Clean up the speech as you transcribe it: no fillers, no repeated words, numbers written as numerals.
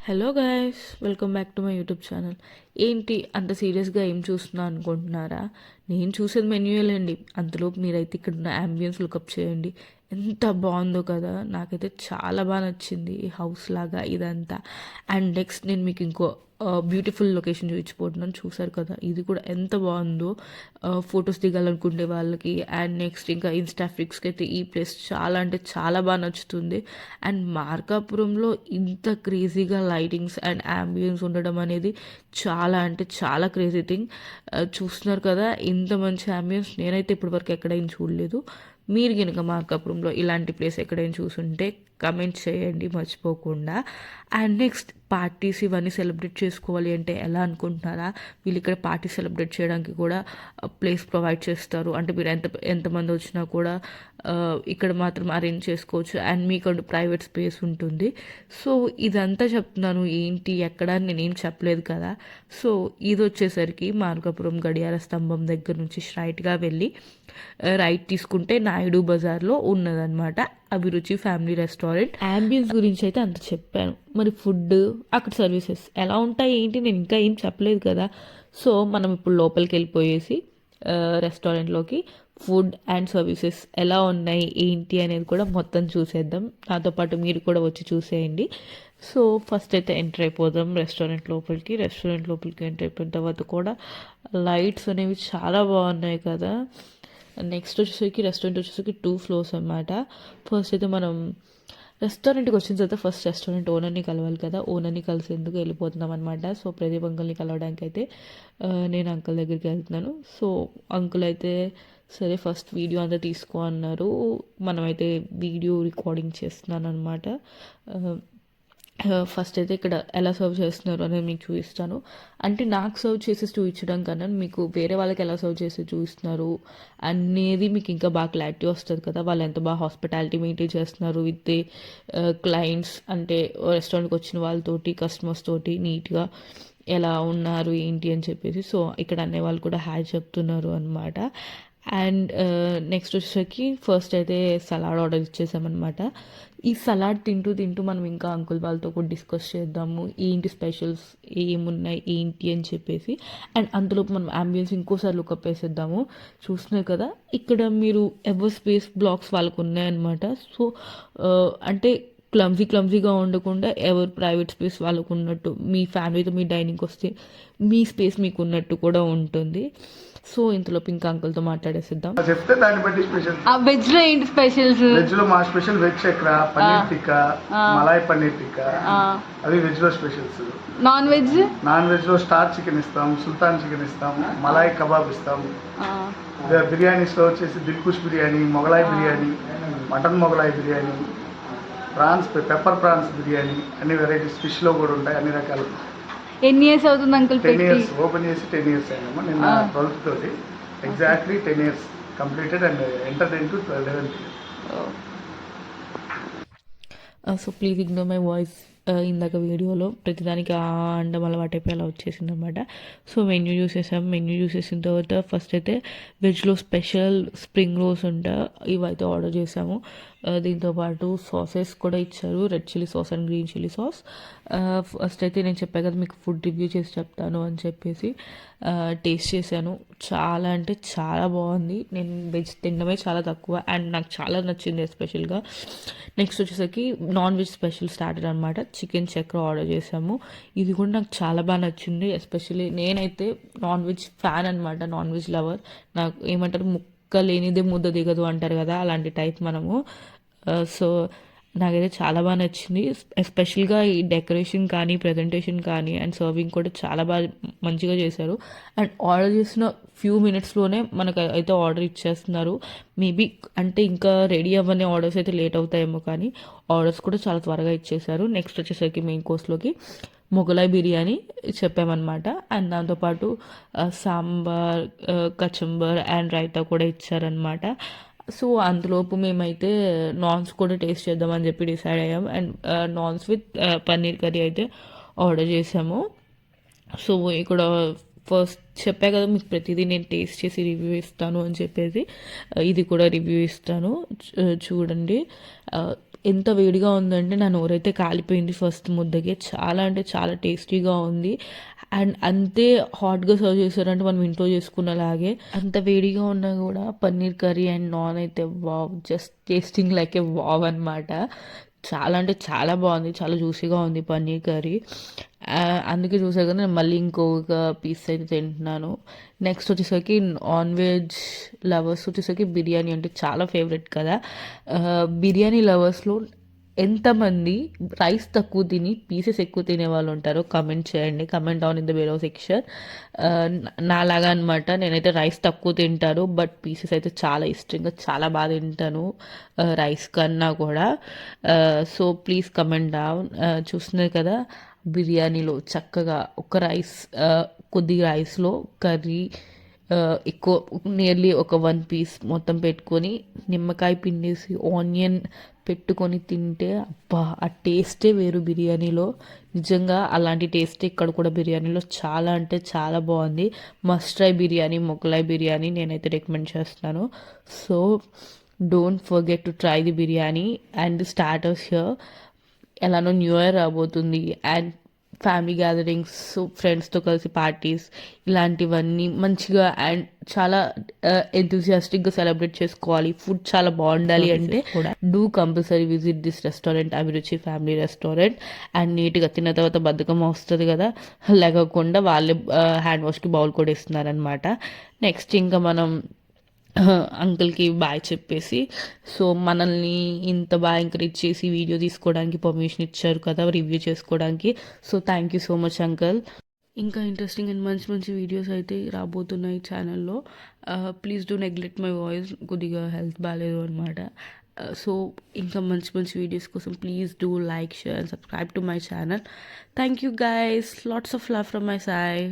Hello guys, welcome back to my YouTube channel. ఏంటి అంత సీరియస్గా ఏం చూస్తున్నా అనుకుంటున్నారా? నేను చూసేది మెన్యూలేండి. అంతలోపు మీరైతే ఇక్కడ ఉన్న అంబియన్స్ లుకప్ చేయండి. ఎంత బాగుందో కదా, నాకైతే చాలా బాగా నచ్చింది ఈ హౌస్ లాగా ఇదంతా. అండ్ నెక్స్ట్ నేను మీకు ఇంకో బ్యూటిఫుల్ లొకేషన్ చూపించిపోతున్నాను. చూసారు కదా, ఇది కూడా ఎంత బాగుందో. ఫొటోస్ దిగాలనుకుంటే వాళ్ళకి. అండ్ నెక్స్ట్ ఇంకా ఇన్స్టాఫిక్స్కి అయితే ఈ ప్లేస్ చాలా అంటే చాలా బాగా నచ్చుతుంది. అండ్ మార్కాపురంలో ఇంత క్రేజీగా లైటింగ్స్ అండ్ అంబియన్స్ ఉండడం అనేది చాలా అంటే చాలా క్రేజీ థింగ్. చూస్తున్నారు కదా, ఇంత మంచి అంబియన్స్ నేనైతే ఇప్పటివరకు ఎక్కడైనా చూడలేదు. మీరు కనుక మార్కాపురంలో ఇలాంటి ప్లేస్ ఎక్కడైనా చూసుంటే కమెంట్ చేయండి మర్చిపోకుండా. అండ్ నెక్స్ట్ పార్టీస్ ఇవన్నీ సెలబ్రేట్ చేసుకోవాలి అంటే ఎలా అనుకుంటున్నారా? వీళ్ళు ఇక్కడ పార్టీ సెలబ్రేట్ చేయడానికి కూడా ప్లేస్ ప్రొవైడ్ చేస్తారు. అంటే మీరు ఎంతమంది వచ్చినా కూడా ఇక్కడ మాత్రం అరేంజ్ చేసుకోవచ్చు. అండ్ మీకంటూ ప్రైవేట్ స్పేస్ ఉంటుంది. సో ఇదంతా చెప్తున్నాను, ఏంటి ఎక్కడ నేనేం చెప్పలేదు కదా. సో ఇది వచ్చేసరికి మార్కాపురం గడియార స్తంభం దగ్గర నుంచి స్ట్రైట్గా వెళ్ళి రైట్ తీసుకుంటే నాయుడు బజార్లో ఉన్నదన్నమాట అభిరుచి ఫ్యామిలీ రెస్టారెంట్. అంబియన్స్ గురించి అయితే అంత చెప్పాను. మరి ఫుడ్, అక్కడ సర్వీసెస్ ఎలా ఉంటాయి ఏంటి నేను ఇంకా ఏం చెప్పలేదు కదా. సో మనం ఇప్పుడు లోపలికి వెళ్ళిపోయేసి రెస్టారెంట్లోకి ఫుడ్ అండ్ సర్వీసెస్ ఎలా ఉన్నాయి ఏంటి అనేది కూడా మొత్తం చూసేద్దాం. నాతో పాటు మీరు కూడా వచ్చి చూసేయండి. సో ఫస్ట్ అయితే ఎంటర్ అయిపోదాం రెస్టారెంట్ లోపలికి. ఎంటర్ అయిపోయిన తర్వాత కూడా లైట్స్ అనేవి చాలా బాగున్నాయి కదా. నెక్స్ట్ వచ్చేసరికి రెస్టారెంట్ వచ్చేసరికి 2 floors అనమాట. ఫస్ట్ అయితే మనం రెస్టారెంట్కి వచ్చిన తర్వాత ఫస్ట్ రెస్టారెంట్ ఓనర్ని కలవాలి కదా. ఓనర్ని కలిసేందుకు వెళ్ళిపోతున్నాం అనమాట. సో ప్రదీప్ అంకుల్ని కలవడానికి అయితే నేను అంకుల్ దగ్గరికి వెళ్తున్నాను. సో అంకుల్ అయితే సరే ఫస్ట్ వీడియో అంతా తీసుకో అన్నారు. మనమైతే వీడియో రికార్డింగ్ చేస్తున్నాను అనమాట. ఫస్ట్ అయితే ఇక్కడ ఎలా సర్వ్ చేస్తున్నారు అనేది మీకు చూపిస్తాను. అంటే నాకు సర్వ్ చేసి చూపించడం కన్నా మీకు వేరే వాళ్ళకి ఎలా సర్వ్ చేసి చూపిస్తున్నారు అనేది మీకు ఇంకా బాగా క్లారిటీ వస్తుంది కదా. వాళ్ళు ఎంత బాగా హాస్పిటాలిటీ మెయింటైన్ చేస్తున్నారు విత్ క్లయింట్స్, అంటే రెస్టారెంట్కి వచ్చిన వాళ్ళతోటి కస్టమర్స్ తోటి నీట్గా ఎలా ఉన్నారు ఏంటి అని చెప్పేసి. సో ఇక్కడ అనే వాళ్ళు కూడా హాయ్ చెప్తున్నారు అనమాట. అండ్ నెక్స్ట్ వచ్చేసరికి ఫస్ట్ అయితే సలాడ్ ఆర్డర్ ఇచ్చేసామన్నమాట. ఈ సలాడ్ తింటూ మనం ఇంకా అంకుల్ వాళ్ళతో కూడా డిస్కస్ చేద్దాము ఏంటి స్పెషల్స్ ఏమున్నాయి ఏంటి అని చెప్పేసి. అండ్ అంతలోపు మనం అంబియన్స్ ఇంకోసారి లుకప్ వేసేద్దాము. చూస్తున్నారు కదా, ఇక్కడ మీరు ఎవర్ స్పేస్ బ్లాక్స్ వాళ్ళకు ఉన్నాయన్నమాట. సో అంటే క్లమ్జీగా ఉండకుండా ఎవరు ప్రైవేట్ స్పేస్ వాళ్ళకు ఉన్నట్టు, మీ ఫ్యామిలీతో మీ డైనింగ్కి వస్తే మీ స్పేస్ మీకు ఉన్నట్టు కూడా ఉంటుంది. సో ఇంతలోపు ఇంకా అంకుల్తో మాట్లాడేసిద్దాం. చెప్తే దాన్ని బట్టి స్పెషల్. వెజ్ లో ఏంటి స్పెషల్స్? వెజ్ లో మా స్పెషల్ వెజ్ చక్ర, పన్నీర్ టిక్కా, మలాయ్ పన్నీర్ టిక్కా, అవి వెజ్ లో స్పెషల్స్. నాన్ వెజ్ లో స్టార్ చికెన్ ఇస్తాం, సుల్తాన్ చికెన్ ఇస్తాం, మలాయ్ కబాబ్ ఇస్తాం. బిర్యానీస్ లో వచ్చేసి Dilkush biryani, Mughlai biryani, mutton Mughlai biryani, prawns pepper prawns biryani, అన్ని వెరైటీస్. ఫిష్ లో కూడా ఉంటాయి అన్ని రకాలు. ఎన్ని ఇయర్స్ అవుతుంది అంకుల్? 10 years ఓపెన్ చేసి 10 years అయ్యామా. నిన్న 12th తోటి exactly 10 years completed and entered in to 11th year. So please ignore my voice. ఇందాక వీడియోలో ప్రతిదానికి అండం అలవాటు అయిపోయి అలా వచ్చేసింది అనమాట. సో మెన్యూ చూసేసాం. మెన్యూ చూసేసిన తర్వాత ఫస్ట్ అయితే వెజ్లో స్పెషల్ స్ప్రింగ్ రోల్స్ ఉంటా ఇవైతే ఆర్డర్ చేసాము. దీంతోపాటు సాసెస్ కూడా ఇచ్చారు, red chilli sauce and green chilli sauce. First అయితే నేను చెప్పాను కదా మీకు ఫుడ్ రివ్యూ చేసి చెప్తాను అని చెప్పేసి టేస్ట్ చేశాను. చాలా అంటే చాలా బాగుంది. నేను వెజ్ తినడమే చాలా తక్కువ అండ్ నాకు చాలా నచ్చింది ఎస్పెషల్గా. నెక్స్ట్ వచ్చేసరికి నాన్ వెజ్ స్పెషల్ స్టార్టర్ అనమాట. చికెన్ చక్ర ఆర్డర్ చేసాము. ఇది కూడా నాకు చాలా బాగా నచ్చింది. ఎస్పెషల్లీ నేనైతే నాన్ వెజ్ ఫ్యాన్ అనమాట, నాన్ వెజ్ లవర్. నాకు ఏమంటారు ముక్క లేనిదే ముద్ద దిగదు అంటారు కదా, అలాంటి టైప్ మనము. సో నాకైతే చాలా బాగా నచ్చింది. ఎస్పెషల్గా ఈ డెకరేషన్ కానీ ప్రజెంటేషన్ కానీ అండ్ సర్వింగ్ కూడా చాలా బాగా మంచిగా చేశారు. అండ్ ఆర్డర్ చేసిన ఫ్యూ మినిట్స్లోనే మనకు అయితే ఆర్డర్ ఇచ్చేస్తున్నారు. మేబీ అంటే ఇంకా రెడీ అవ్వని ఆర్డర్స్ అయితే లేట్ అవుతాయేమో, కానీ ఆర్డర్స్ కూడా చాలా త్వరగా ఇచ్చేసారు. నెక్స్ట్ వచ్చేసరికి మెయిన్ కోర్స్లోకి మొగలాయ్ బిర్యానీ చెప్పామన్నమాట. అండ్ దాంతోపాటు సాంబార్, కచంబర్ అండ్ రైతా కూడా ఇచ్చారనమాట. సో అందులోపు మేమైతే నాన్స్ కూడా టేస్ట్ చేద్దామని చెప్పి డిసైడ్ అయ్యాము. And naans with paneer curry అయితే ఆర్డర్ చేసాము. సో ఇక్కడ ఫస్ట్ చెప్పా కదా మీకు ప్రతిదీ నేను టేస్ట్ చేసి రివ్యూ ఇస్తాను అని చెప్పేసి, ఇది కూడా రివ్యూ ఇస్తాను చూడండి. ఎంత వేడిగా ఉందంటే నా నోరైతే కాలిపోయింది ఫస్ట్ ముద్దకి. చాలా అంటే చాలా టేస్టీగా ఉంది. అండ్ అంతే హాట్గా సర్వ్ చేశారంటే మనం ఇంట్లో చేసుకున్నలాగే. అంత వేడిగా ఉన్నా కూడా పన్నీర్ కర్రీ అండ్ నాన్ అయితే వావ్, జస్ట్ టేస్టింగ్ లైక్ ఏ వావ్ అనమాట. చాలా అంటే చాలా బాగుంది, చాలా జ్యూసీగా ఉంది పన్నీర్ కర్రీ. అందుకే చూసా కదా నేను మళ్ళీ ఇంకొక పీస్ అయితే తింటున్నాను. నెక్స్ట్ వచ్చేసరికి నాన్ వెజ్ లవర్స్ వచ్చేసరికి బిర్యానీ అంటే చాలా ఫేవరెట్ కదా. బిర్యానీ లవర్స్లో ఎంతమంది రైస్ తక్కువ తిని పీసెస్ ఎక్కువ తినే వాళ్ళు ఉంటారో కమెంట్ చేయండి. Comment down in the below section. నాలాగా అనమాట, నేనైతే రైస్ తక్కువ తింటాను, బట్ పీసెస్ అయితే చాలా ఇష్టంగా చాలా బాగా తింటాను రైస్ కన్నా కూడా. So please comment down. చూస్తున్నారు కదా, బిర్యానీలో చక్కగా ఒక రైస్, కొద్దిగా రైస్లో కర్రీ ఎక్కువ, నియర్లీ ఒక 1 పీస్ మొత్తం పెట్టుకొని నిమ్మకాయ పిండేసి ఆనియన్ పెట్టుకొని తింటే అబ్బా ఆ టేస్టే వేరు బిర్యానీలో. నిజంగా అలాంటి టేస్ట్ ఇక్కడ కూడా బిర్యానీలో చాలా అంటే చాలా బాగుంది. మస్ట్ ట్రై బిర్యానీ, మొగలాయ్ బిర్యానీ నేనైతే రికమెండ్ చేస్తాను. So don't forget to try the biryani and the starters here. ఎలానో న్యూ ఇయర్ రాబోతుంది అండ్ ఫ్యామిలీ గ్యాదరింగ్స్, ఫ్రెండ్స్తో కలిసి పార్టీస్, ఇలాంటివన్నీ మంచిగా అండ్ చాలా ఎంతూజియాస్టిక్గా సెలబ్రేట్ చేసుకోవాలి. ఫుడ్ చాలా బాగుండాలి అంటే కూడా do compulsory visit this restaurant, అభిరుచి ఫ్యామిలీ రెస్టారెంట్. అండ్ నీట్గా తిన్న తర్వాత బద్ధకం వస్తుంది కదా, లేకుండా వాళ్ళే హ్యాండ్ వాష్కి బౌల్ కూడా ఇస్తున్నారనమాట. నెక్స్ట్ ఇంకా మనం అంకుల్కి బాయ్ చెప్పేసి, సో మనల్ని ఇంత బాగా ఎంకరేజ్ చేసి వీడియో తీసుకోవడానికి పర్మిషన్ ఇచ్చారు కదా, రివ్యూ చేసుకోవడానికి. So thank you so much uncle. ఇంకా ఇంట్రెస్టింగ్ అండ్ మంచి మంచి వీడియోస్ అయితే రాబోతున్నాయి ఛానల్లో. Please do neglect my voice, కొద్దిగా హెల్త్ బాగాలేదు అనమాట. సో ఇంకా మంచి మంచి వీడియోస్ కోసం please do like, share and subscribe to my channel. Thank you guys, lots of love from my side.